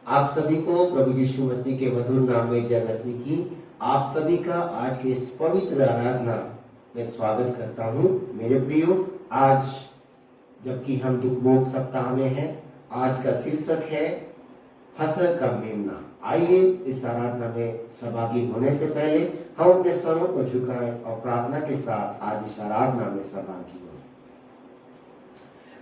आप सभी को प्रभु यीशु मसीह के मधुर नाम में जय मसीह की। आप सभी का आज के इस पवित्र आराधना में स्वागत करता हूं। मेरे प्रियो, आज जबकि हम दुख भोग सप्ताह में हैं, आज का शीर्षक है फसह का मेमना। आइए इस आराधना में सहभागी होने से पहले हम अपने सरों को झुकाएं और प्रार्थना के साथ आज इस आराधना में सहभागी हों।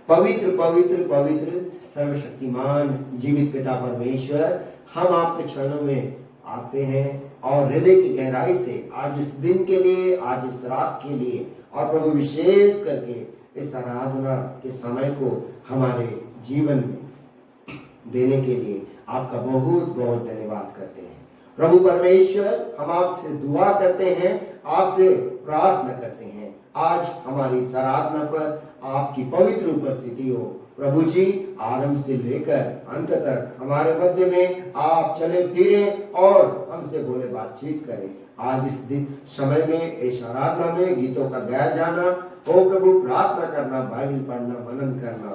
पवित्र पवित्र पवित्र सर्वशक्तिमान जीवित पिता परमेश्वर, हम आपके चरणों में आते हैं और हृदय की गहराई से आज इस दिन के लिए, आज इस रात के लिए और प्रभु विशेष करके इस आराधना के समय को हमारे जीवन में देने के लिए आपका बहुत बहुत धन्यवाद करते हैं। प्रभु परमेश्वर, हम आपसे दुआ करते हैं, आपसे प्रार्थना करते हैं, आज हमारी इस आराधना पर आपकी पवित्र उपस्थिति हो। प्रभु जी, आरंभ से लेकर अंत तक हमारे मध्य में आप चले फिरे और हमसे बोले, बातचीत करें। आज इस दिन समय में, इस आराधना में गीतों का गाया जाना हो प्रभु, प्रार्थना करना, बाइबल पढ़ना, मनन करना,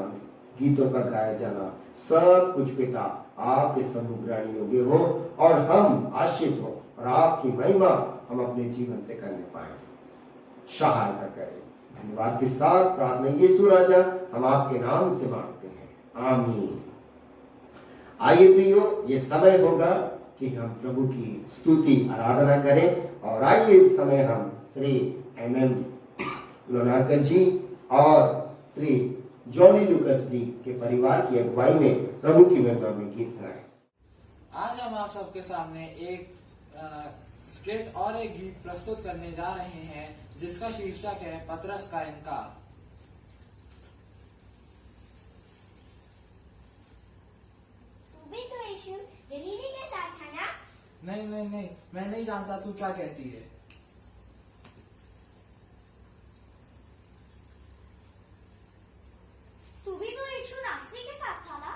गीतों का गाया जाना, सब कुछ पिता आपके सम्मुख ग्रहण योग्य हो और हम आशीष हो और आपकी महिमा हम अपने जीवन से करने पाए। सहायता करें। धन्यवाद के साथ प्रार्थना यीशु राजा हम आपके नाम से मांगते हैं, आमीन। आइए प्रियो, ये समय होगा कि हम प्रभु की स्तुति आराधना करें और आइए इस समय हम श्री MM लोनाकर जी और श्री जॉनी लुकस जी के परिवार की अगुवाई में प्रभु की महिमा में गीत गाएं। आज हम आप सबके सामने एक स्किट और एक गीत प्रस्तुत करने जा रहे हैं जिसका शीर्षक है पतरस का इनकार। तू भी तो यीशु गलीली के साथ था ना? नहीं नहीं नहीं, मैं नहीं जानता तू क्या कहती है। तू भी तो यीशु नासरी के साथ था ना?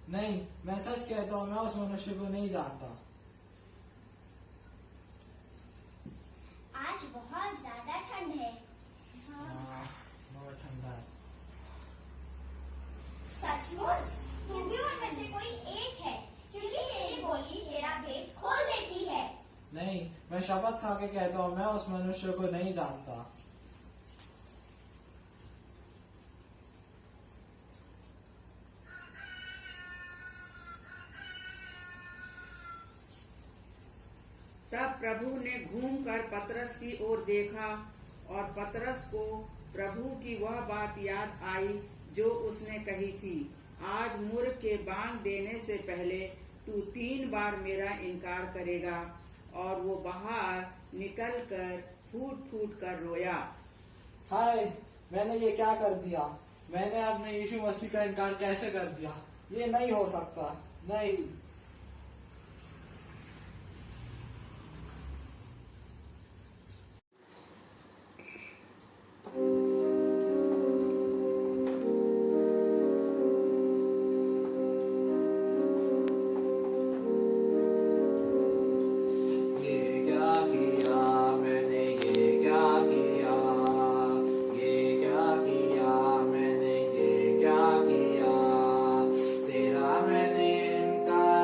नहीं, मैं सच कहता हूँ, मैं उस मनुष्य को नहीं जानता। आज बहुत ज्यादा ठंड है। बहुत ठंडा है। सचमुच तू भी उनमें से कोई एक है, क्योंकि तेरी बोली तेरा भेद खोल देती है। नहीं, मैं शपथ खा के कहता हूँ, मैं उस मनुष्य को नहीं जानता। तब प्रभु ने घूमकर पतरस की ओर देखा और पतरस को प्रभु की वह बात याद आई जो उसने कही थी, आज मूर्ख के बांध देने से पहले तू 3 बार मेरा इनकार करेगा। और वो बाहर निकलकर फूट फूट कर रोया। हाय, मैंने ये क्या कर दिया? मैंने अपने यीशु मसीह का इनकार कैसे कर दिया? ये नहीं हो सकता, नहीं। तेरा मैंने इनकार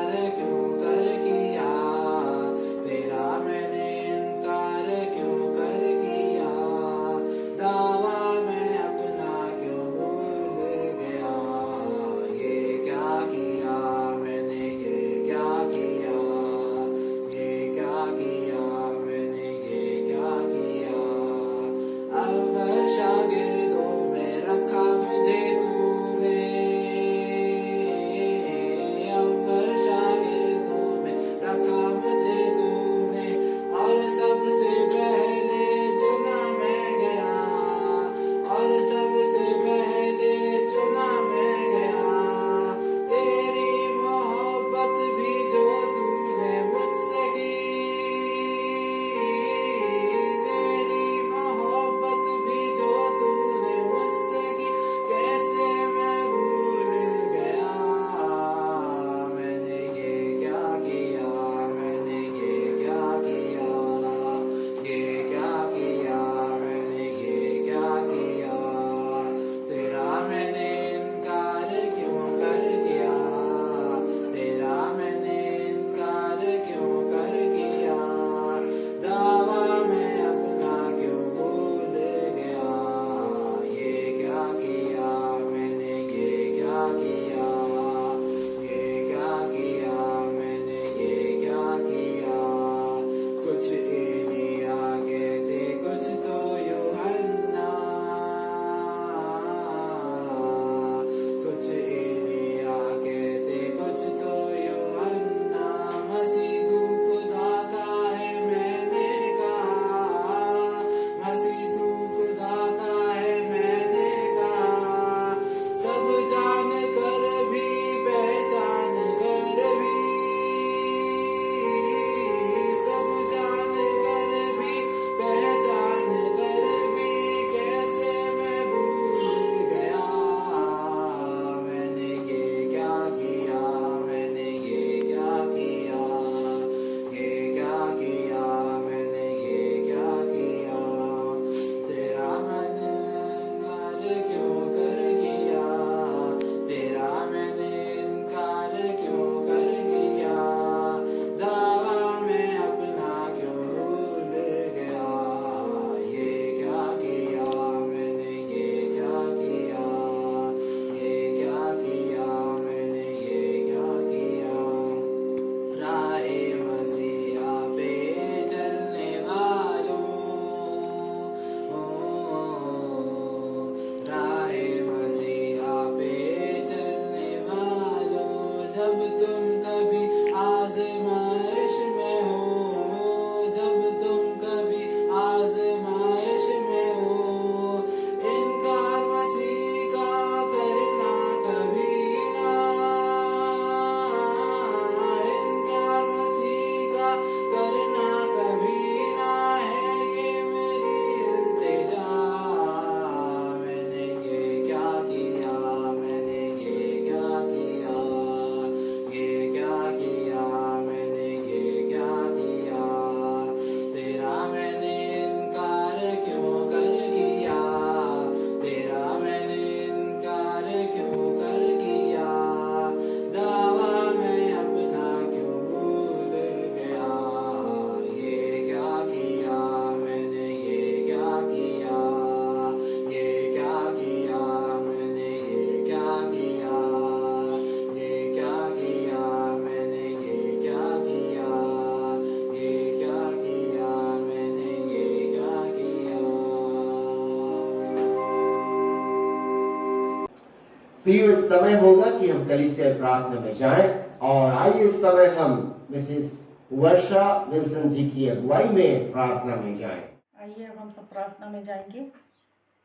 प्रिय इस समय होगा कि हम कलीसिया प्रार्थना में जाएं और आइए इस समय हम मिसेस वर्षा विल्सन जी की अगुवाई में प्रार्थना में जाएं। आइए अब हम सब प्रार्थना में जाएंगे।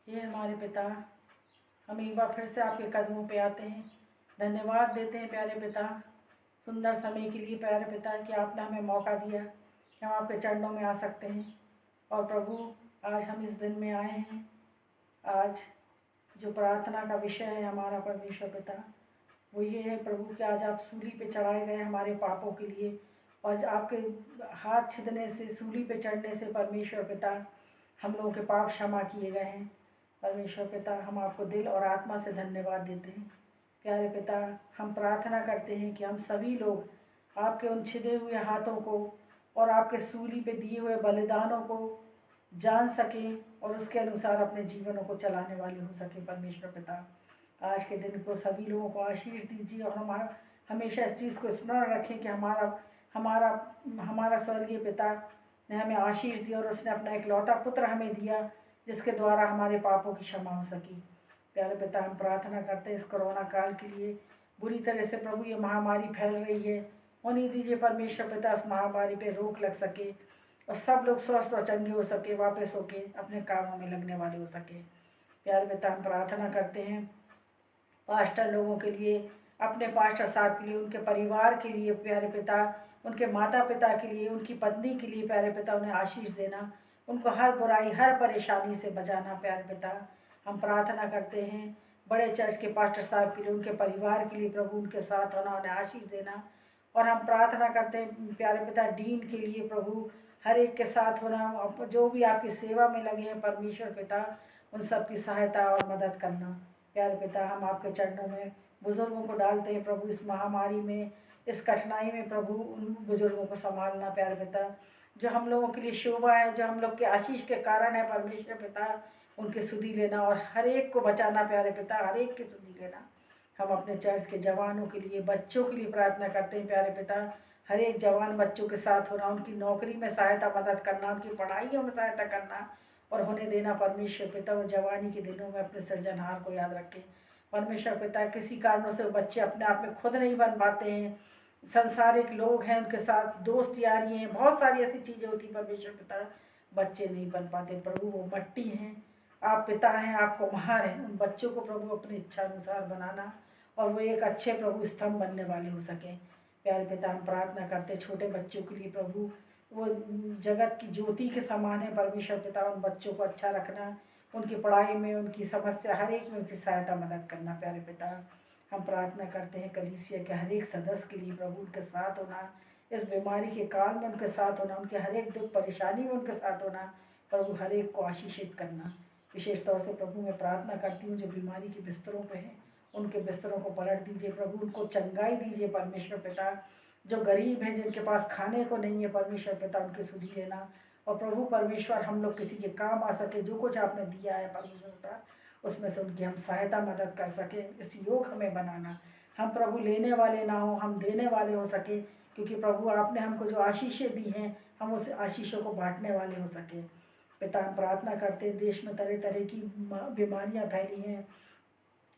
ये हमारे पिता, हम एक बार फिर से आपके कदमों पे आते हैं, धन्यवाद देते हैं प्यारे पिता, सुंदर समय के लिए प्यारे पिता कि आपने हमें मौका दिया कि हम आपके चरणों में आ सकते हैं। और प्रभु, आज हम इस दिन में आए हैं। आज जो प्रार्थना का विषय है हमारा परमेश्वर पिता, वो ये है प्रभु कि आज आप सूली पे चढ़ाए गए हमारे पापों के लिए, और आपके हाथ छिदने से, सूली पे चढ़ने से परमेश्वर पिता हम लोगों के पाप क्षमा किए गए हैं। परमेश्वर पिता, हम आपको दिल और आत्मा से धन्यवाद देते हैं। प्यारे पिता, हम प्रार्थना करते हैं कि हम सभी लोग आपके उन छिदे हुए हाथों को और आपके सूली पे दिए हुए बलिदानों को जान सकें और उसके अनुसार अपने जीवनों को चलाने वाले हो सके। परमेश्वर पिता, आज के दिन को सभी लोगों को आशीष दीजिए और हम हमेशा इस चीज़ को स्मरण रखें कि हमारा स्वर्गीय पिता ने हमें आशीष दी और उसने अपना इकलौता पुत्र हमें दिया जिसके द्वारा हमारे पापों की क्षमा हो सकी। प्यारे पिता, हम प्रार्थना करते हैं इस कोरोना काल के लिए, बुरी तरह से प्रभु ये महामारी फैल रही है, होने दीजिए परमेश्वर पिता उस महामारी पे रोक लग सके और सब लोग स्वस्थ और चंगे हो सके, वापस होके अपने कामों में लगने वाले हो सके। प्यारे पिता, हम प्रार्थना करते हैं पास्टर लोगों के लिए, अपने पास्टर साहब के लिए, उनके परिवार के लिए प्यारे पिता, उनके माता पिता के लिए, उनकी पत्नी के लिए प्यारे पिता, उन्हें आशीष देना, उनको हर बुराई हर परेशानी से बचाना। प्यारे पिता, हम प्रार्थना करते हैं बड़े चर्च के पास्टर साहब के लिए, उनके परिवार के लिए प्रभु उनके साथ होना, उन्हें आशीष देना। और हम प्रार्थना करते हैं प्यारे पिता डीन के लिए, प्रभु हर एक के साथ होना, जो भी आपकी सेवा में लगे हैं परमेश्वर पिता, उन सब की सहायता और मदद करना। प्यारे पिता, हम आपके चरणों में बुजुर्गों को डालते हैं प्रभु, इस महामारी में, इस कठिनाई में प्रभु उन बुजुर्गों को संभालना। प्यारे पिता, जो हम लोगों के लिए शोभा है, जो हम लोग के आशीष के कारण है परमेश्वर पिता, उनकी सुधि लेना और हर एक को बचाना। प्यारे पिता, हर एक की सुधि लेना। हम अपने चर्च के जवानों के लिए, बच्चों के लिए प्रार्थना करते हैं प्यारे पिता, हर एक जवान बच्चों के साथ होना, उनकी नौकरी में सहायता मदद करना, उनकी पढ़ाइयों में सहायता करना और होने देना। परमेश्वर पिता, वो जवानी के दिनों में अपने सृजनहार को याद रखें। परमेश्वर पिता, किसी कारणों से वो बच्चे अपने आप में खुद नहीं बन पाते हैं, संसारिक लोग हैं, उनके साथ दोस्त यारी हैं, बहुत सारी ऐसी चीज़ें होती परमेश्वर पिता, बच्चे नहीं बन पाते। प्रभु, वो मट्टी हैं, आप पिता हैं, आप कुम्हार हैं, उन बच्चों को प्रभु अपनी इच्छा अनुसार बनाना और वो एक अच्छे प्रभु स्तंभ बनने वाले हो सके। प्यारे पिता, हम प्रार्थना करते छोटे बच्चों के लिए प्रभु, वो जगत की ज्योति के समान है परमेश्वर पिता, उन बच्चों को अच्छा रखना, उनकी पढ़ाई में, उनकी समस्या हर एक में उनकी सहायता मदद करना। प्यारे पिता, हम प्रार्थना करते हैं कलीसिया के हर एक सदस्य के लिए प्रभु, उनके साथ होना, इस बीमारी के काल में उनके साथ होना, उनके हर एक दुख परेशानी में उनके साथ होना, प्रभु हर एक को आशीषित करना। विशेष तौर से प्रभु मैं प्रार्थना करती हूँ जो बीमारी के बिस्तरों पे हैं, उनके बिस्तरों को पलट दीजिए प्रभु, उनको चंगाई दीजिए परमेश्वर पिता। जो गरीब हैं, जिनके पास खाने को नहीं है परमेश्वर पिता, उनकी सुधि लेना। और प्रभु परमेश्वर, हम लोग किसी के काम आ सके, जो कुछ आपने दिया है परमेश्वर पिता, उसमें से उनकी हम सहायता मदद कर सकें, इस योग हमें बनाना। हम प्रभु लेने वाले ना हो, हम देने वाले हो सके, क्योंकि प्रभु आपने हमको जो आशीषें दी हैं, हम उस आशीषों को बांटने वाले हो सके। पिता, हम प्रार्थना करते हैं, देश में तरह तरह की बीमारियां फैली हैं,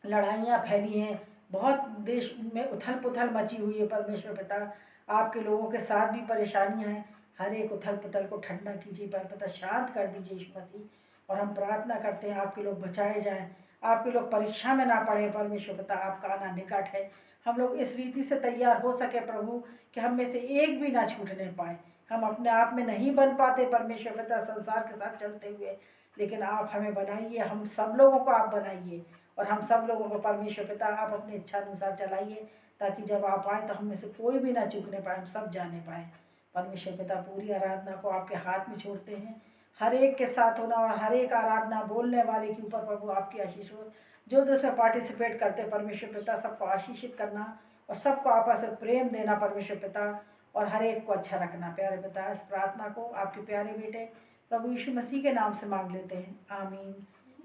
लड़ाइयाँ फैली हैं, बहुत देश में उथल पुथल मची हुई है परमेश्वर पिता, आपके लोगों के साथ भी परेशानियाँ हैं, हर एक उथल पुथल को ठंडा कीजिए पर पिता, शांत कर दीजिए यीशु मसीह। और हम प्रार्थना करते हैं आपके लोग बचाए जाएं, आपके लोग परीक्षा में ना पड़े परमेश्वर पिता, आपका आना निकट है। हम लोग इस रीति से तैयार हो सके प्रभु कि हम में से एक भी ना छूटने पाए। हम अपने आप में नहीं बन पाते परमेश्वर पिता संसार के साथ चलते हुए, लेकिन आप हमें बनाइए, हम सब लोगों को आप बनाइए और हम सब लोगों को परमेश्वर पिता आप अपनी इच्छा अनुसार चलाइए, ताकि जब आप आए तो हम में से कोई भी ना चूकने पाए, हम सब जाने पाए। परमेश्वर पिता, पूरी आराधना को आपके हाथ में छोड़ते हैं, हर एक के साथ होना और हर एक आराधना बोलने वाले के ऊपर प्रभु आपकी आशीष हो, जो उसमें पार्टिसिपेट करते परमेश्वर पिता, सबको आशीषित करना और सबको आपस में प्रेम देना परमेश्वर पिता, और हर एक को अच्छा रखना। प्यारे पिता, इस प्रार्थना को आपके प्यारे बेटे प्रभु यीशु मसीह के नाम से मांग लेते हैं, आमीन।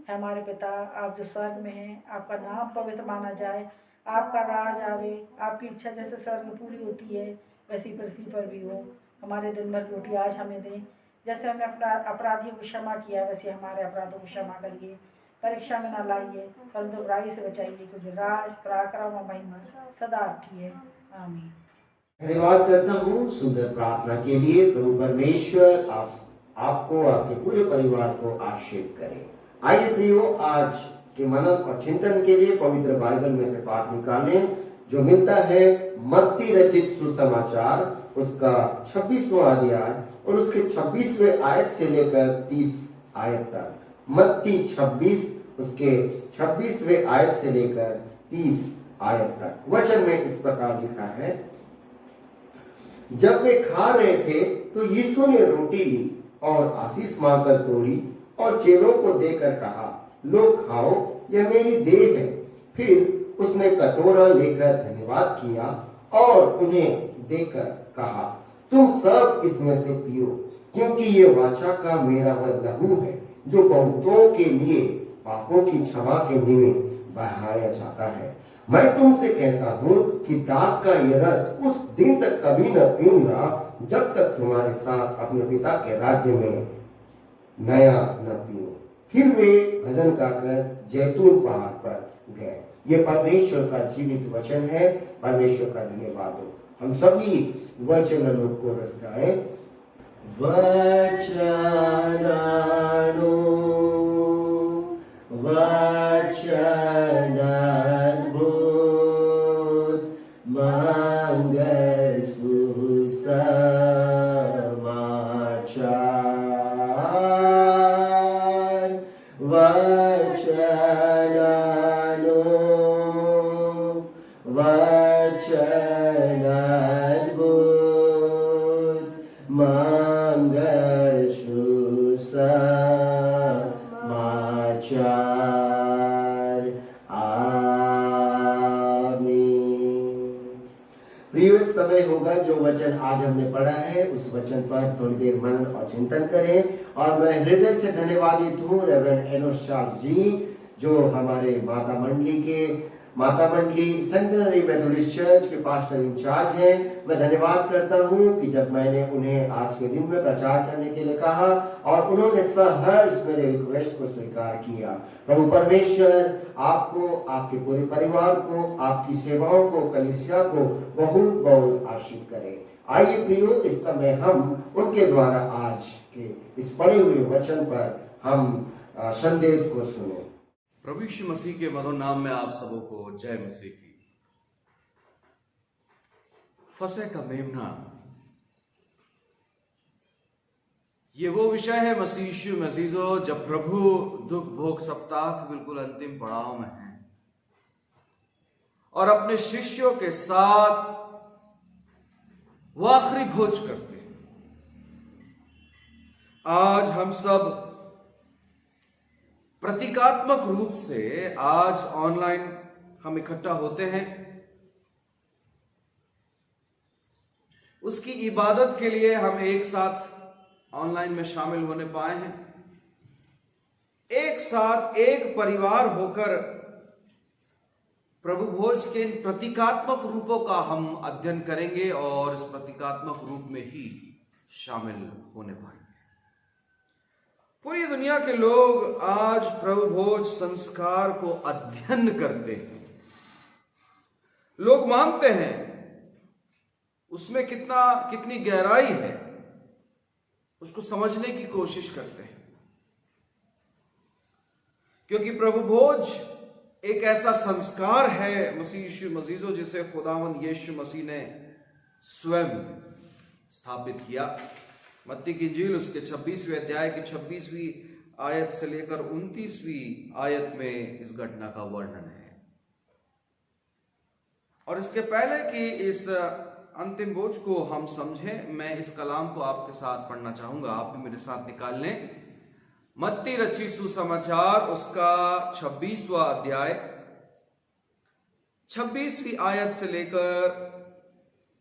हमारे पिता, आप जो स्वर्ग में हैं, आपका नाम पवित्र माना जाए, आपका राज आवे, आपकी इच्छा जैसे स्वर्ग में पूरी होती है वैसी पृथ्वी पर भी हो। हमारे दिन भर रोटी आज हमें दें, जैसे हमने अपना अपराधियों को क्षमा किया वैसे हमारे अपराधों को क्षमा करिए। परीक्षा में ना लाइए, परंतु बुराई से बचाइए, क्योंकि राज, पराक्रम और महिमा सदा आपकी है। आमीन। धन्यवाद करता हूँ सुंदर प्रार्थना के लिए। प्रभु परमेश्वर आपको, आपके पूरे परिवार को आशीर्वाद करे। आइए प्रियो, आज के मनन और चिंतन के लिए पवित्र बाइबल में से पाठ निकालें, जो मिलता है मत्ती रचित सुसमाचार, उसका 26वां अध्याय और उसके 26वें आयत से लेकर 30 आयत तक। मत्ती 26, उसके 26वें आयत से लेकर 30 आयत तक। वचन में इस प्रकार लिखा है, जब वे खा रहे थे तो यीशु ने रोटी ली और आशीष मांगकर तोड़ी और चेलों को देकर कहा, लो खाओ, यह मेरी देह है। फिर उसने कटोरा लेकर धन्यवाद किया और उन्हें देकर कहा, तुम सब इसमें से पियो, क्योंकि ये वाचा का मेरा वह लहू है, जो बहुतों के लिए पापों की क्षमा के निमित्त बहाया जाता है। मैं तुमसे कहता हूँ कि दाख का यह रस उस दिन तक कभी न पीऊंगा, जब तक तुम्हारे साथ अपने पिता के राज्य में नया न पीऊं। फिर वे भजन गाकर जैतून पहाड़ पर गए। ये परमेश्वर का जीवित वचन है। परमेश्वर का धन्यवाद हो। हम सभी वचन लोग को रस गाएं। वचनानो वचन अद्भुत मंगल सुसमाचार। वचनानो वचन अद्भुत मंगल सुसमाचार। आमीन। प्रिय, समय होगा जो वचन आज हमने पढ़ा है उस वचन पर थोड़ी देर मनन और चिंतन करें। और मैं हृदय से धन्यवादित हूँ रेवरेंड एनोस चार्ल्स जी, जो हमारे माता मंडली सेंटनरी मेथोडिस्ट चर्च के पास्टर इंचार्ज हैं। मैं धन्यवाद करता हूं कि जब मैंने उन्हें आज के दिन में प्रचार करने के लिए कहा और उन्होंने सहर्ष मेरे रिक्वेस्ट को स्वीकार किया। प्रभु परमेश्वर आपको, आपके पूरे परिवार को, आपकी सेवाओं को, कलीसिया को बहुत बहुत आशीष करे। आइए प्रियो, इस समय हम उनके द्वारा आज के इस पढ़े हुए वचन पर हम संदेश को सुने। प्रभु यीशु मसीह के मधुर नाम में आप सबों को जय मसीह की। फसह का मेमना, ये वो विषय है मसीह यीशु मसीजो, जब प्रभु दुख भोग सप्ताह के बिल्कुल अंतिम पड़ाव में हैं और अपने शिष्यों के साथ वो आखिरी भोज करते हैं। आज हम सब प्रतीकात्मक रूप से आज ऑनलाइन हम इकट्ठा होते हैं, उसकी इबादत के लिए हम एक साथ ऑनलाइन में शामिल होने पाए हैं। एक साथ एक परिवार होकर प्रभु भोज के इन प्रतीकात्मक रूपों का हम अध्ययन करेंगे और इस प्रतीकात्मक रूप में ही शामिल होने पाएंगे। पूरी दुनिया के लोग आज प्रभु भोज संस्कार को अध्ययन करते हैं। लोग मानते हैं उसमें कितनी गहराई है, उसको समझने की कोशिश करते हैं, क्योंकि प्रभु भोज एक ऐसा संस्कार है मसीह यीशु मसीजो, जिसे खुदावंद यीशु मसीह ने स्वयं स्थापित किया। मत्ती की इंजील उसके 26वें अध्याय की 26वीं आयत से लेकर 29वीं आयत में इस घटना का वर्णन है। और इसके पहले कि इस अंतिम बोझ को हम समझें, मैं इस कलाम को आपके साथ पढ़ना चाहूंगा। आप भी मेरे साथ निकाल लें। मत्ती रचित सुसमाचार उसका 26वां अध्याय 26वीं आयत से लेकर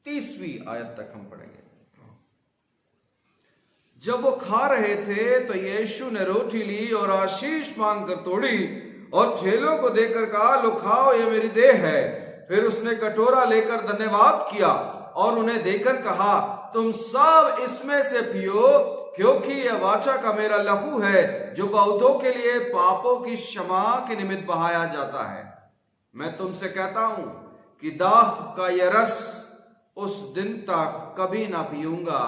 30वीं आयत तक हम पढ़ेंगे। जब वो खा रहे थे तो यीशु ने रोटी ली और आशीष मांगकर तोड़ी और चेलों को देकर कहा, लो खाओ, ये मेरी देह है। फिर उसने कटोरा लेकर धन्यवाद किया और उन्हें देकर कहा, तुम सब इसमें से पियो, क्योंकि यह वाचा का मेरा लहू है जो बहुतों के लिए पापों की क्षमा के निमित्त बहाया जाता है। मैं तुमसे कहता हूं कि दाख का यह रस उस दिन तक कभी ना पीऊंगा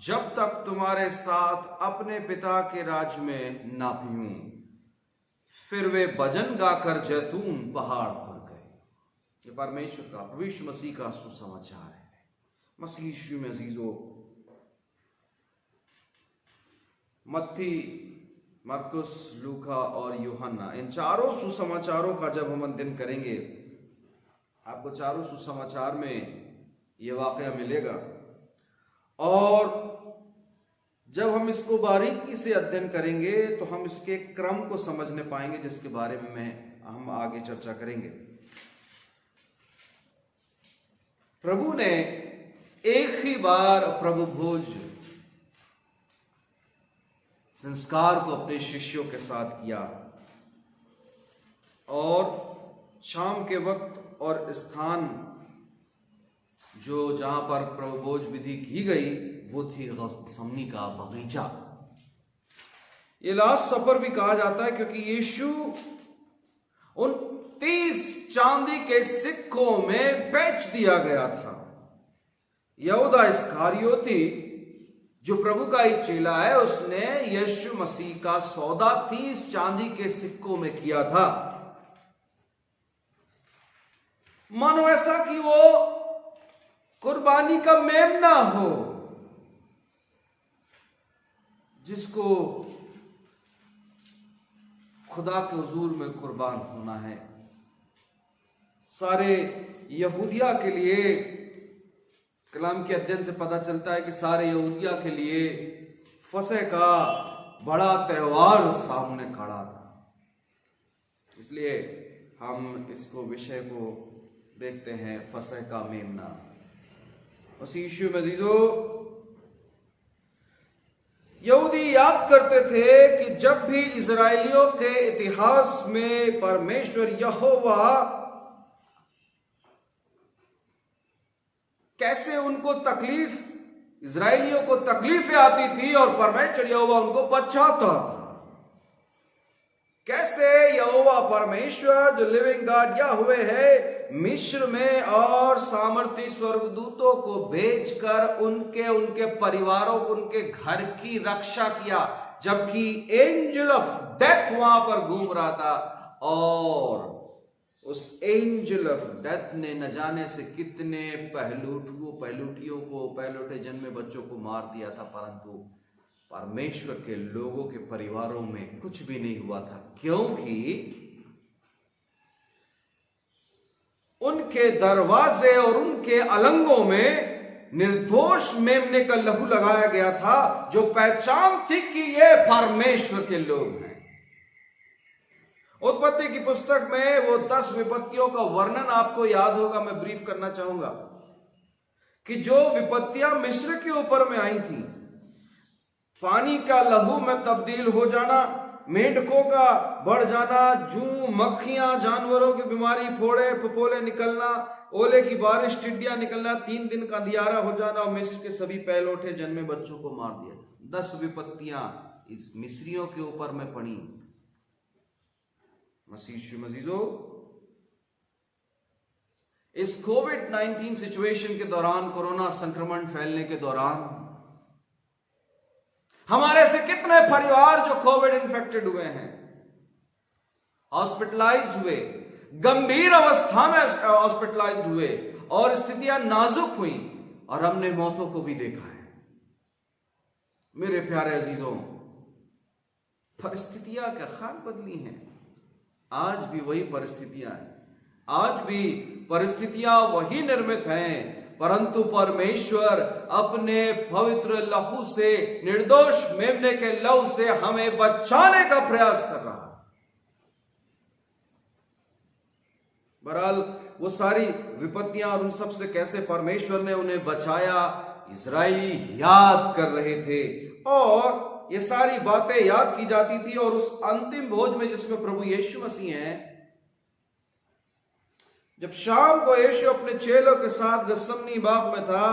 जब तक तुम्हारे साथ अपने पिता के राज्य में ना पीऊं। फिर वे भजन गाकर जैतून पहाड़ पर गए। ये परमेश्वर का, प्रभु यीशु मसीह का सुसमाचार है। मसीह यीशु में अजीजों, मत्ती, मरकुस, लूका और यूहन्ना, इन चारों सुसमाचारों का जब हम अध्ययन करेंगे, आपको चारों सुसमाचार में यह वाकया मिलेगा। और जब हम इसको बारीकी से अध्ययन करेंगे तो हम इसके क्रम को समझने पाएंगे, जिसके बारे में हम आगे चर्चा करेंगे। प्रभु ने एक ही बार प्रभु भोज संस्कार को अपने शिष्यों के साथ किया और शाम के वक्त और स्थान जो जहां पर प्रभु भोज विधि की गई वो थी गत्समनी का बगीचा। ये लास्ट सफर भी कहा जाता है क्योंकि यीशु उन 30 चांदी के सिक्कों में बेच दिया गया था। यहूदा इस्करियोती जो प्रभु का ही चेला है, उसने यीशु मसीह का सौदा 30 चांदी के सिक्कों में किया था। मानो ऐसा कि वो कुर्बानी का मेमना हो जिसको खुदा के हुजूर में कुर्बान होना है। सारे यहूदिया के लिए, कलाम के अध्ययन से पता चलता है कि सारे यहूदिया के लिए फसह का बड़ा त्योहार सामने खड़ा था। इसलिए हम इसको विषय को देखते हैं, फसह का मेमना। मसीह यीशु में अजीजों, यहूदी याद करते थे कि जब भी इजराइलियों के इतिहास में परमेश्वर यहोवा कैसे उनको तकलीफ, इजराइलियों को तकलीफें आती थी और परमेश्वर यहोवा उनको बचाता था। कैसे यहोवा परमेश्वर जो लिविंग गॉड याहवे है, मिस्र में और सामर्थी स्वर्गदूतों को भेजकर उनके परिवारों को, उनके घर की रक्षा किया, जबकि एंजल ऑफ डेथ वहां पर घूम रहा था और उस एंजल ऑफ डेथ ने न जाने से कितने पहलूटियों को, पहलौठे जन्मे बच्चों को मार दिया था, परंतु परमेश्वर के लोगों के परिवारों में कुछ भी नहीं हुआ था, क्योंकि उनके दरवाजे और उनके अलंगों में निर्दोष मेमने का लहू लगाया गया था, जो पहचान थी कि ये परमेश्वर के लोग हैं। उत्पत्ति की पुस्तक में वो 10 विपत्तियों का वर्णन आपको याद होगा, मैं ब्रीफ करना चाहूंगा कि जो विपत्तियां मिस्र के ऊपर में आई थी, पानी का लहू में तब्दील हो जाना, मेंढकों का बढ़ जाना, जूं, मक्खियां, जानवरों की बीमारी, फोड़े फपोले निकलना, ओले की बारिश, टिड्डियां निकलना, 3 दिन का अंधियारा हो जाना और मिस्र के सभी पहलौठे जन्मे बच्चों को मार दिया। 10 विपत्तियां इस मिस्रियों के ऊपर में पड़ी। मसीह मजीजों, इस कोविड-19 सिचुएशन के दौरान, कोरोना संक्रमण फैलने के दौरान, हमारे से कितने परिवार जो कोविड इन्फेक्टेड हुए हैं, हॉस्पिटलाइज्ड हुए, गंभीर अवस्था में हॉस्पिटलाइज्ड हुए और स्थितियां नाजुक हुई और हमने मौतों को भी देखा है। मेरे प्यारे अजीजों, परिस्थितियां क्या खाक बदली हैं। आज भी वही परिस्थितियां हैं, आज भी परिस्थितियां वही निर्मित हैं, परंतु परमेश्वर अपने पवित्र लहू से, निर्दोष मेमने के लहू से हमें बचाने का प्रयास कर रहा है। बहरहाल वो सारी विपत्तियां और उन सब से कैसे परमेश्वर ने उन्हें बचाया, इजराइली याद कर रहे थे और ये सारी बातें याद की जाती थी। और उस अंतिम भोज में जिसमें प्रभु यीशु मसीह हैं, जब शाम को यीशु अपने चेलों के साथ गत्समनी बाग में था,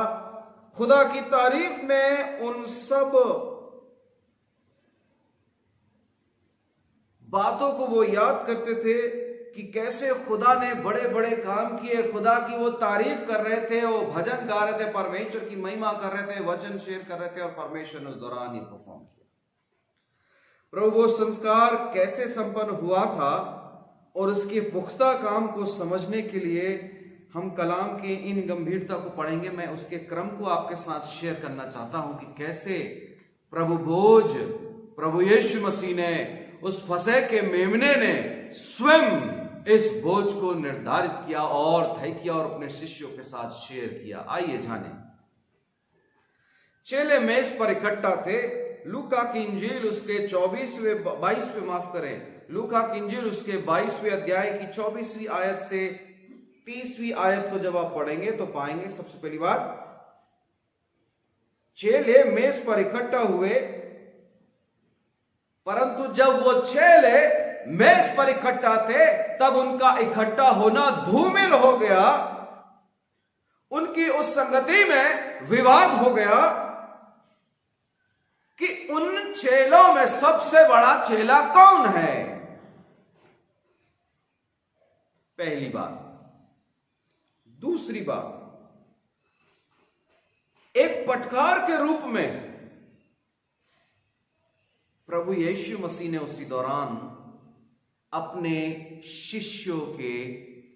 खुदा की तारीफ में उन सब बातों को वो याद करते थे कि कैसे खुदा ने बड़े बड़े काम किए, खुदा की वो तारीफ कर रहे थे, वो भजन गा रहे थे, परमेश्वर की महिमा कर रहे थे, वचन शेयर कर रहे थे, और परमेश्वर ने उस दौरान ये परफॉर्म किया। प्रभु वो संस्कार कैसे संपन्न हुआ था और उसके पुख्ता काम को समझने के लिए हम कलाम के इन गंभीरता को पढ़ेंगे। मैं उसके क्रम को आपके साथ शेयर करना चाहता हूं कि कैसे प्रभु भोज, प्रभु यीशु मसीह ने, उस फसह के मेमने ने स्वयं इस बोझ को निर्धारित किया और तय किया और अपने शिष्यों के साथ शेयर किया। आइए जाने। चेले मेज पर इकट्ठा थे। लूका की इंजील उसके 22वें अध्याय की 24वीं आयत से 30वीं आयत को जब आप पढ़ेंगे तो पाएंगे, सबसे पहली बात, चेले मेज पर इकट्ठा हुए, परंतु जब वो चेले मेज पर इकट्ठा थे तब उनका इकट्ठा होना धूमिल हो गया। उनकी उस संगति में विवाद हो गया कि उन चेलों में सबसे बड़ा चेला कौन है। पहली बात। दूसरी बात, एक पटकार के रूप में प्रभु यीशु मसीह ने उसी दौरान अपने शिष्यों के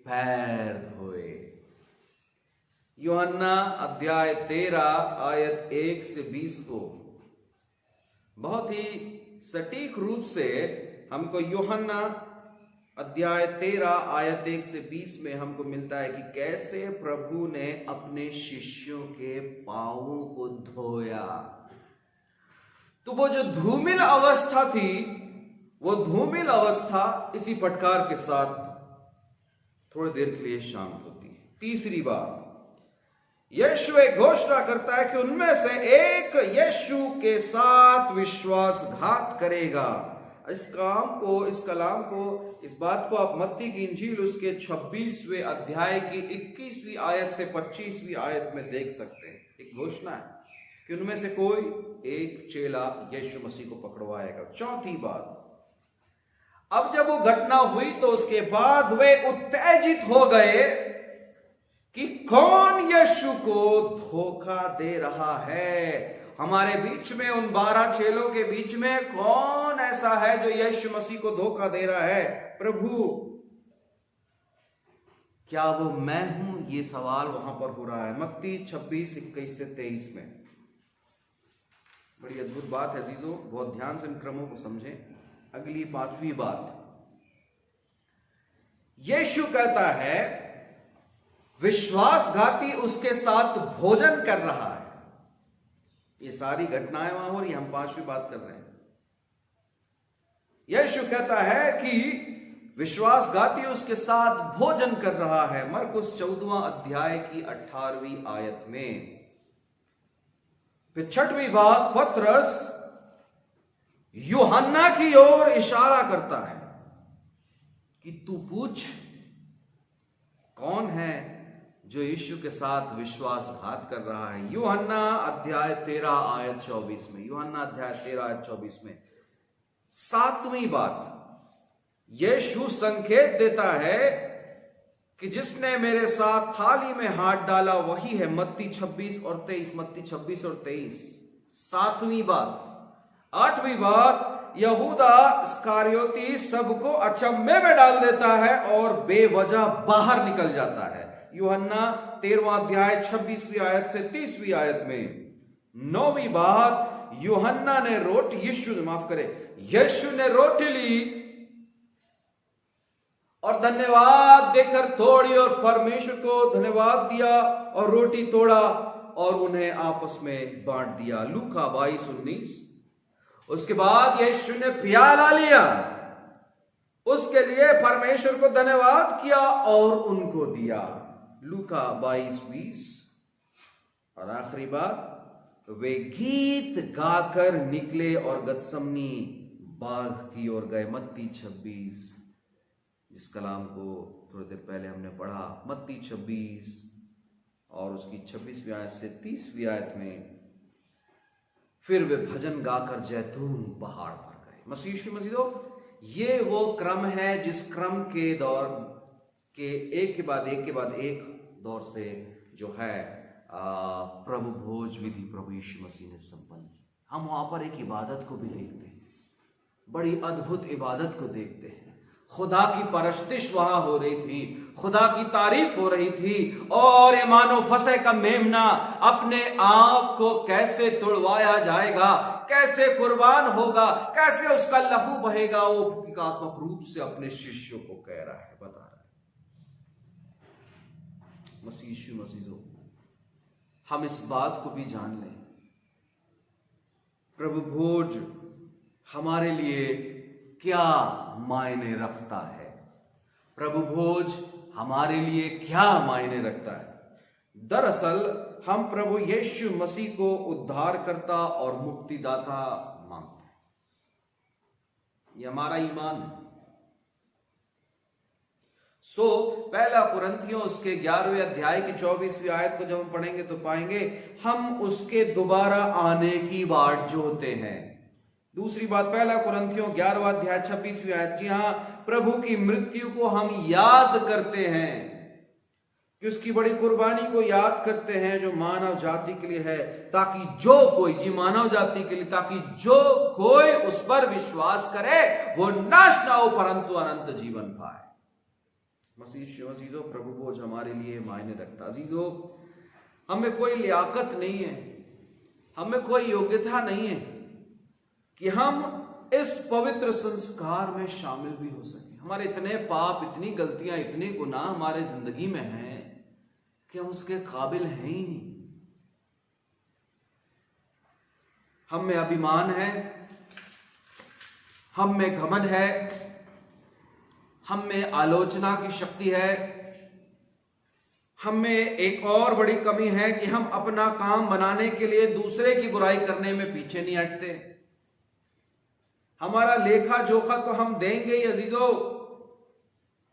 पैर धोए। यूहन्ना अध्याय 13 आयत 1 से 20 को बहुत ही सटीक रूप से हमको यूहन्ना अध्याय 13 आयत 1 से 20 में हमको मिलता है कि कैसे प्रभु ने अपने शिष्यों के पांवों को धोया। तो वो जो धूमिल अवस्था थी, वो धूमिल अवस्था इसी पटकार के साथ थोड़ी देर के लिए शांत होती है। तीसरी बात, यीशु एक घोषणा करता है कि उनमें से एक यीशु के साथ विश्वासघात करेगा। इस कलाम को, इस बात को आप मत्ती की इंजील उसके 26वें अध्याय की 21वीं आयत से 25वीं आयत में देख सकते हैं। एक घोषणा है कि उनमें से कोई एक चेला यीशु मसीह को पकड़वाएगा। चौथी बात, अब जब वो घटना हुई तो उसके बाद वे उत्तेजित हो गए कि कौन यीशु को धोखा दे रहा है। हमारे बीच में, उन 12 चेलों के बीच में कौन ऐसा है जो यीशु मसीह को धोखा दे रहा है। प्रभु, क्या वो मैं हूं? ये सवाल वहां पर हो रहा है मत्ती 26:21 से 23 में। बड़ी अद्भुत बात है अजीजों, बहुत ध्यान से इन क्रमों को समझें। अगली 5वीं बात, यीशु कहता है विश्वासघाती उसके साथ भोजन कर रहा है। ये सारी घटनाएं वहां हो रही, हम 5वीं बात कर रहे हैं। यीशु कहता है कि विश्वासघाती उसके साथ भोजन कर रहा है। मरकुस 14वां अध्याय की 18वीं आयत में। फिर 6वीं बात, पतरस यूहन्ना की ओर इशारा करता है कि तू पूछ कौन है जो यीशु के साथ विश्वासघात कर रहा है। यूहन्ना अध्याय 13 आयत 24 में। यूहन्ना अध्याय 13 आयत 24 में। 7वीं बात, यीशु संकेत देता है कि जिसने मेरे साथ थाली में हाथ डाला वही है। मत्ती 26 और 23। मत्ती 26 और 23। 7वीं बात। 8वीं बात, यहूदा इस्करियोती सबको अचंभे में डाल देता है और बेवजह बाहर निकल जाता है। यूहन्ना 13वां अध्याय 26वीं आयत से 30वीं आयत में। 9वीं बात, यूहन्ना ने यीशु ने रोटी ली और धन्यवाद देकर तोड़ी और परमेश्वर को धन्यवाद दिया और रोटी तोड़ा और उन्हें आपस में बांट दिया। लूका 22:19। उसके बाद यीशु ने प्याला लिया, उसके लिए परमेश्वर को धन्यवाद किया और उनको दिया। लूका 22:20। और आखिरी बात, वे गीत गाकर निकले और गतसमनी बाग की ओर गए। मत्ती 26, जिस कलाम को थोड़ी देर पहले हमने पढ़ा। मत्ती 26 और उसकी 26वीं आयत से 30वीं आयत में। फिर वे भजन गाकर जैतून पहाड़ पर गए। मसीह ये वो क्रम है जिस क्रम के दौर के एक के बाद एक दौर से जो है प्रभु भोज विधि प्रभु यीशु मसीह ने संपन्न की। हम वहां पर एक इबादत को भी देखते हैं, बड़ी अद्भुत इबादत को देखते हैं। खुदा की परस्तिश वहां हो रही थी, खुदा की तारीफ हो रही थी, और ये मानो फसह का मेमना अपने आप को कैसे तुड़वाया जाएगा, कैसे कुर्बान होगा, कैसे उसका लहू बहेगा, वो प्रतीकात्मक रूप से अपने शिष्यों को कह रहा है, बता रहा है। मसीह हम इस बात को भी जान लें, प्रभु भोज हमारे लिए क्या मायने रखता है, प्रभु भोज हमारे लिए क्या मायने रखता है। दरअसल हम प्रभु यीशु मसीह को उद्धारकर्ता और मुक्तिदाता मानते हैं, ये हमारा ईमान है। पहला कुरिन्थियों उसके 11वें अध्याय की 24वीं आयत को जब हम पढ़ेंगे तो पाएंगे हम उसके दोबारा आने की बाट जोहते हैं। दूसरी बात, पहला कुरिन्थियों 11वां अध्याय 26वीं आयत, जी हां, प्रभु की मृत्यु को हम याद करते हैं, कि उसकी बड़ी कुर्बानी को याद करते हैं जो मानव जाति के लिए है, ताकि जो कोई, जी मानव जाति के लिए, ताकि जो कोई उस पर विश्वास करे वो नाश ना हो परंतु अनंत जीवन पाए। अजीजों, प्रभु भोज हमारे लिए मायने रखता। अजीजों, हमें कोई लियाकत नहीं है, हमें कोई योग्यता नहीं है कि हम इस पवित्र संस्कार में शामिल भी हो सके। हमारे इतने पाप, इतनी गलतियां, इतने गुनाह हमारे जिंदगी में हैं कि हम उसके काबिल हैं ही नहीं। हम में अभिमान है, हम में घमंड है, हम में आलोचना की शक्ति है, हम में एक और बड़ी कमी है कि हम अपना काम बनाने के लिए दूसरे की बुराई करने में पीछे नहीं हटते। हमारा लेखा जोखा तो हम देंगे ही अजीजों,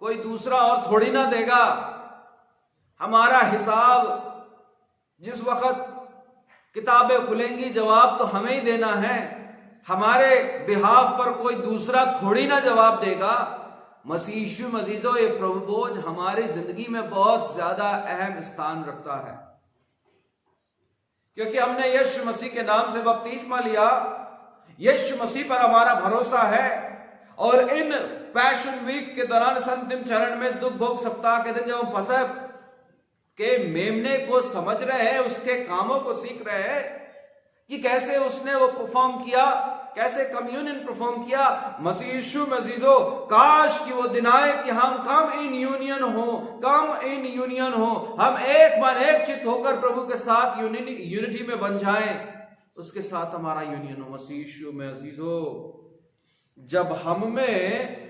कोई दूसरा और थोड़ी ना देगा। हमारा हिसाब जिस वक्त किताबें खुलेंगी जवाब तो हमें ही देना है, हमारे बिहाफ पर कोई दूसरा थोड़ी ना जवाब देगा। मसीह यीशु मसीजों, ये प्रभु भोज हमारी जिंदगी में बहुत ज्यादा अहम स्थान रखता है, क्योंकि हमने यीशु मसीह के नाम से बपतिस्मा लिया, यीशु मसीह पर हमारा भरोसा है, और इन पैशन वीक के दौरान अंतिम चरण में दुख भोग सप्ताह के दिन जब हम फसह के मेमने को समझ रहे हैं, उसके कामों को सीख रहे हैं कि कैसे उसने वो परफॉर्म किया, कैसे कम्युनियन परफॉर्म किया। मसीह यीशु मसीजो, काश कि वो दिन आए कि हम कम इन यूनियन हो, हम एक मन एक चित होकर प्रभु के साथ यूनिटी में बन जाएं, उसके साथ हमारा यूनियन हो। मसीह यीशु में अजीजो, जब हम में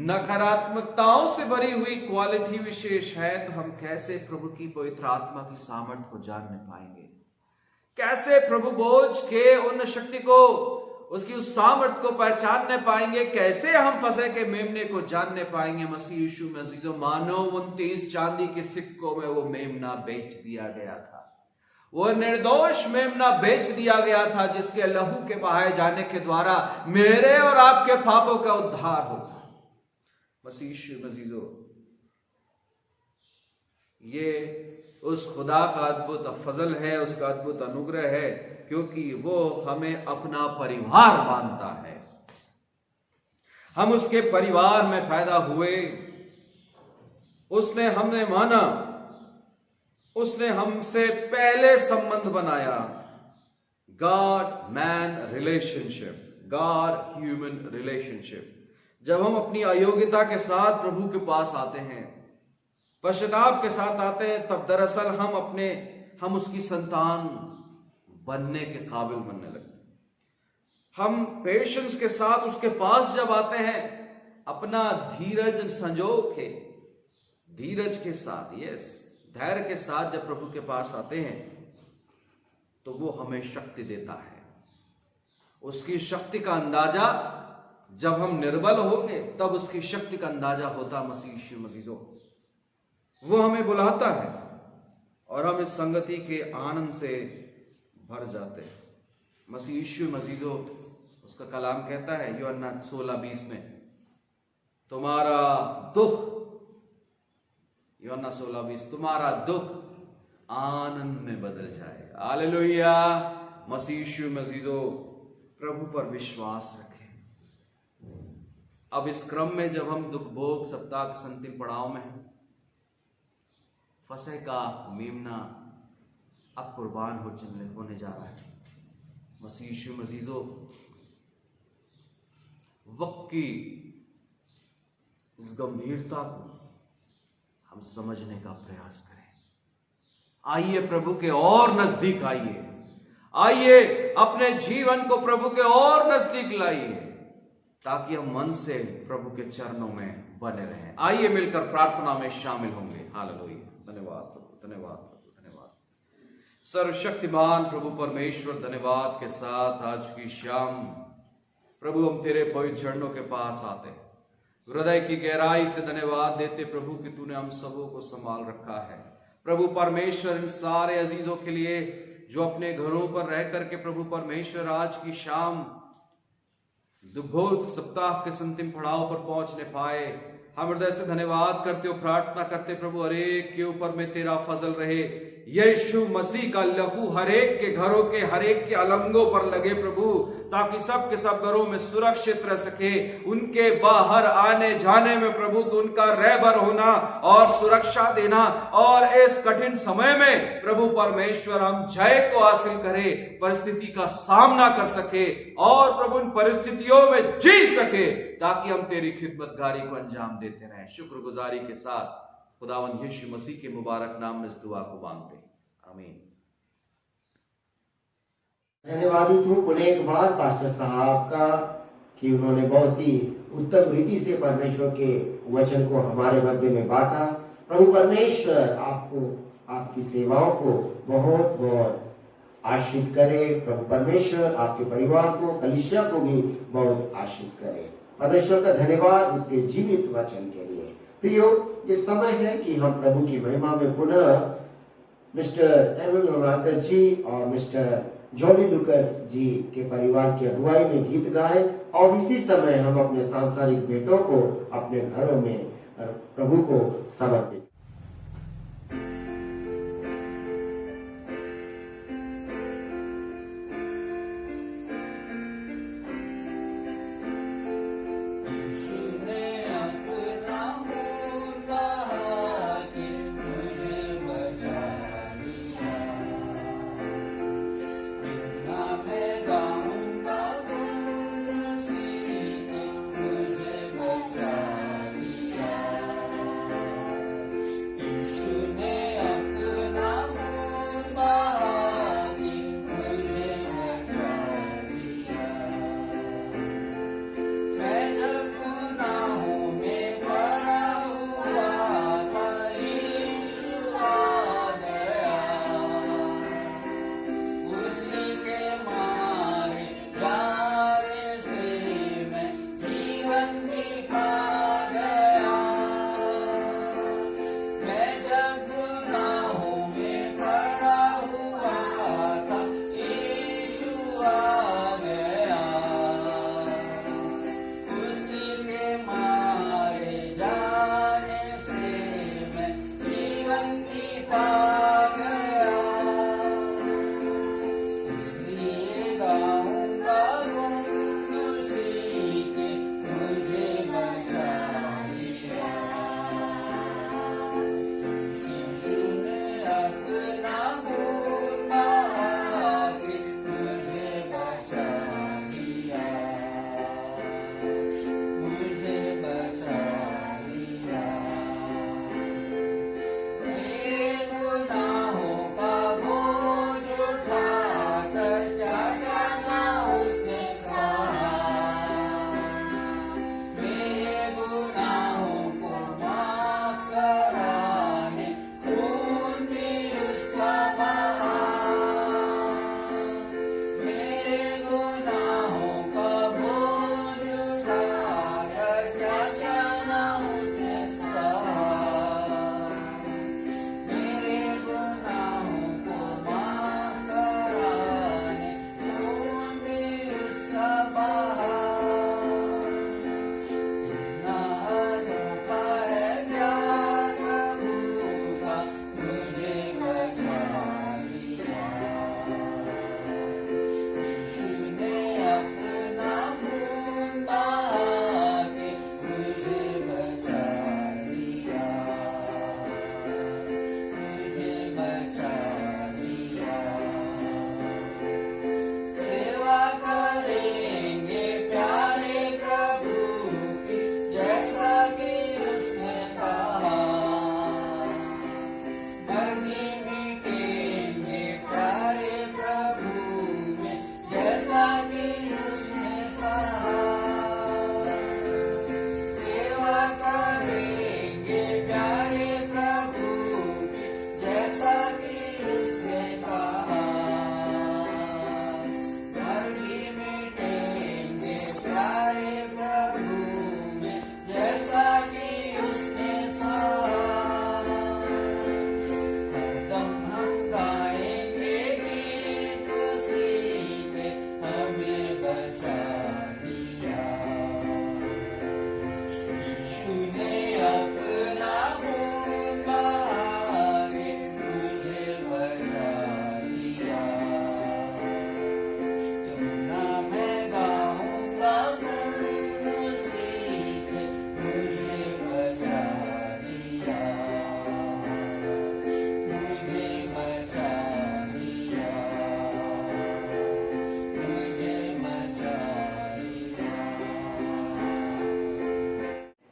नकारात्मकताओं से भरी हुई क्वालिटी विशेष है, तो हम कैसे प्रभु की पवित्र आत्मा की सामर्थ्य को जानने पाएंगे, कैसे प्रभु भोज के उन शक्ति को, उसकी उस सामर्थ्य को पहचानने पाएंगे, कैसे हम फसह के मेमने को जानने पाएंगे। मसीह यीशु में अजीजों, मानो 29 चांदी के सिक्कों में वो मेमना बेच दिया गया था, वो निर्दोष मेमना बेच दिया गया था, जिसके लहू के बहाए जाने के द्वारा मेरे और आपके पापों का उद्धार होता। मसीह यीशु मसीजों, ये उस खुदा का अद्भुत फजल है, उसका अद्भुत अनुग्रह है, क्योंकि वो हमें अपना परिवार मानता है। हम उसके परिवार में पैदा हुए, उसने हमें माना, उसने हमसे पहले संबंध बनाया। God man relationship, God human relationship. जब हम अपनी अयोग्यता के साथ प्रभु के पास आते हैं, पश्चाताप के साथ आते हैं, तब दरअसल हम उसकी संतान बनने के काबिल बनने लगते हैं। हम पेशेंस के साथ उसके पास जब आते हैं, अपना धीरज संजो के, धीरज के साथ, धैर्य के साथ जब प्रभु के पास आते हैं, तो वो हमें शक्ति देता है। उसकी शक्ति का अंदाजा जब हम निर्बल होंगे, तब उसकी शक्ति का अंदाजा होता। मसीह यीशु मसीजों, वो हमें बुलाता है और हम इस संगति के आनंद से भर जाते हैं। मसीह यीशु मसीजों, उसका कलाम कहता है यूहन्ना 16:20 में, तुम्हारा दुख, यूहन्ना 16:20, तुम्हारा दुख आनंद में बदल जाएगा। हालेलुया। मसीह यीशु मसीहो, प्रभु पर विश्वास रखें। अब इस क्रम में जब हम दुख भोग सप्ताह के अंतिम पड़ाव में हैं, फसह का मेमना अब कुर्बान होने जा रहा है। मसीह यीशु मसीहो, वक्त की इस गंभीरता को हम समझने का प्रयास करें। आइए प्रभु के और नजदीक आइए, आइए अपने जीवन को प्रभु के और नजदीक लाइए, ताकि हम मन से प्रभु के चरणों में बने रहें। आइए मिलकर प्रार्थना में शामिल होंगे। हालेलुया। धन्यवाद प्रभु, धन्यवाद प्रभु, धन्यवाद। सर्वशक्तिमान प्रभु परमेश्वर, धन्यवाद के साथ आज की शाम प्रभु हम तेरे पवित्र चरणों के पास आते हैं, हृदय की गहराई से धन्यवाद देते प्रभु कि तूने हम सबों को संभाल रखा है। प्रभु परमेश्वर, इन सारे अजीजों के लिए जो अपने घरों पर रह करके प्रभु परमेश्वर आज की शाम दुर्भोग सप्ताह के अंतिम पड़ाव पर पहुंचने पाए, हम हृदय से धन्यवाद करते हो, प्रार्थना करते प्रभु हर एक के ऊपर में तेरा फजल रहे। यीशु मसीह का लहू हर एक के घरों के हर एक के अलंगों पर लगे प्रभु, ताकि सब के सब घरों में सुरक्षित रह सके। उनके बाहर आने जाने में प्रभु तो उनका रहबर होना और सुरक्षा देना, और इस कठिन समय में प्रभु परमेश्वर हम जय को हासिल करें, परिस्थिति का सामना कर सके और प्रभु इन परिस्थितियों में जी सके, ताकि हम तेरी खिदमतगारी को अंजाम देते रहें। शुक्रगुजारी के साथ खुदावंद यीशु मसीह के मुबारक नाम में इस दुआ को मांगते हैं, आमीन। धन्यवादित हूँ पुनः एक बार पास्टर साहब का कि उन्होंने बहुत ही उत्तम रीति से परमेश्वर के वचन को हमारे मध्य में बांटा। प्रभु परमेश्वर आपको, आपकी सेवाओं को बहुत बहुत आशीष करे। प्रभु परमेश्वर आपके परिवार को, कलीसिया को भी बहुत आशीष करे। परमेश्वर का धन्यवाद उसके जीवित वचन के लिए। प्रियो, ये समय है कि हम प्रभु की महिमा में पुनः मिस्टर एमएल लोनाकर जी और मिस्टर जॉनी लुकस जी के परिवार की अगुवाई में गीत गाएं, और इसी समय हम अपने सांसारिक बेटों को अपने घरों में प्रभु को समर्पित।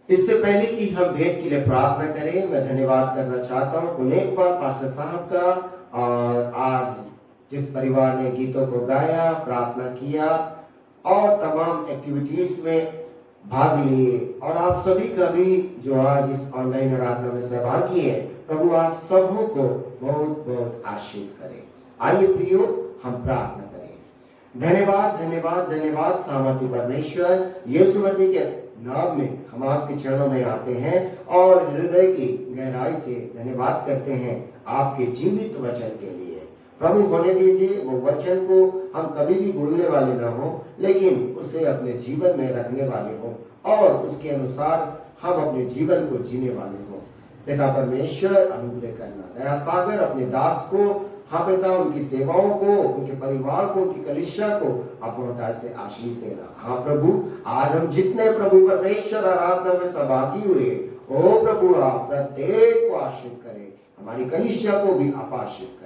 इससे पहले कि हम भेंट के लिए प्रार्थना करें, मैं धन्यवाद करना चाहता हूँ पुनः एक बार पास्टर साहब का, और आज जिस परिवार ने गीतों को गाया, प्रार्थना किया और तमाम एक्टिविटीज में भाग लिए, और आप सभी का भी जो आज इस ऑनलाइन आराधना में सहभागी है, प्रभु आप सबों को बहुत बहुत आशीष करें। आइए प्रियो, हम प्रार्थना करें। धन्यवाद धन्यवाद धन्यवाद सामर्थ्य परमेश्वर, यीशु मसीह के नाम में हम आपके चरणों में आते हैं और हृदय की गहराई से धन्यवाद करते हैं आपके जीवित वचन के लिए। प्रभु होने दीजिए वो वचन को हम कभी भी भूलने वाले ना हो, लेकिन उसे अपने जीवन में रखने वाले हो और उसके अनुसार हम अपने जीवन को जीने वाले हो। पिता परमेश्वर अनुग्रह करना, दया सागर अपने दास को, हाँ पिता, उनकी सेवाओं को, उनके परिवार को, उनकी कलीसिया को आप बहुतायत से आशीष देना। हाँ प्रभु, आज हम जितने प्रभु परमेश्वर आराधना में सहभागी हुए, ओ प्रभु आप प्रत्येक को आशीष करें, हमारी कलीसिया को भी आप आशीष करें।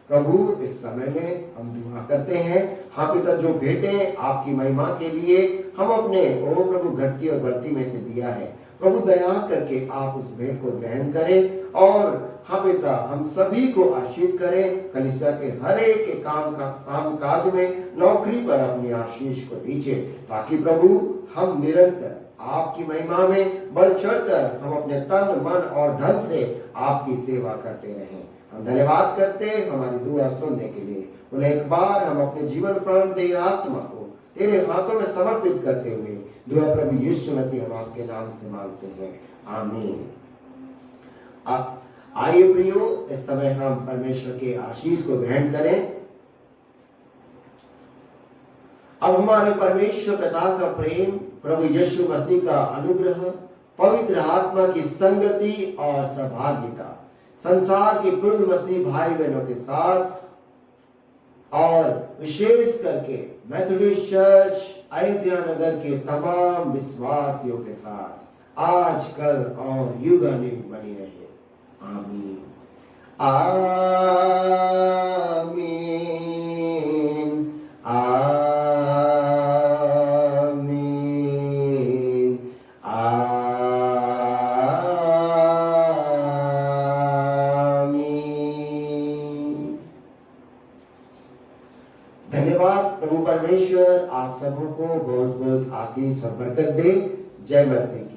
प्रभु इस समय में हम दुआ करते हैं, हाँ पिता, जो भेंटें आपकी महिमा के लिए हम अपने ओ प्रभु घटती और बढ़ती में से दिया है, प्रभु दया करके आप उस भेंट को ग्रहण करें और हाँ पिता हम सभी को आशीष करें। कलीसिया के हर एक के काम काज में, नौकरी पर अपनी आशीष को दीजिए, ताकि प्रभु हम निरंतर आपकी महिमा में बढ़ चढ़कर हम अपने तन मन और धन से आपकी सेवा करते रहें। हम धन्यवाद करते हैं हमारी दुआ सुनने के लिए। उन्हें एक बार हम अपने जीवन प्राण देह आत्मा को तेरे हाथों में समर्पित करते हुए दुआ प्रभु यीशु मसीह हम आपके नाम से मांगते हैं, आमीन। आइए प्रियो, इस समय हम परमेश्वर के आशीष को ग्रहण करें। अब हमारे परमेश्वर पिता का प्रेम, प्रभु यीशु मसीह का अनुग्रह, पवित्र आत्मा की संगति और सहभागिता संसार के कुल मसीह भाई बहनों के साथ और विशेष करके मेथोडिस्ट चर्च अयोध्या नगर के तमाम विश्वासियों के साथ आज, कल और युगानुयुग बनी रहे। आमीन आमीन आमीन आमीन। धन्यवाद। प्रभु परमेश्वर आप सबों को बहुत बहुत आशीष और बरकत दे। जय मसीह।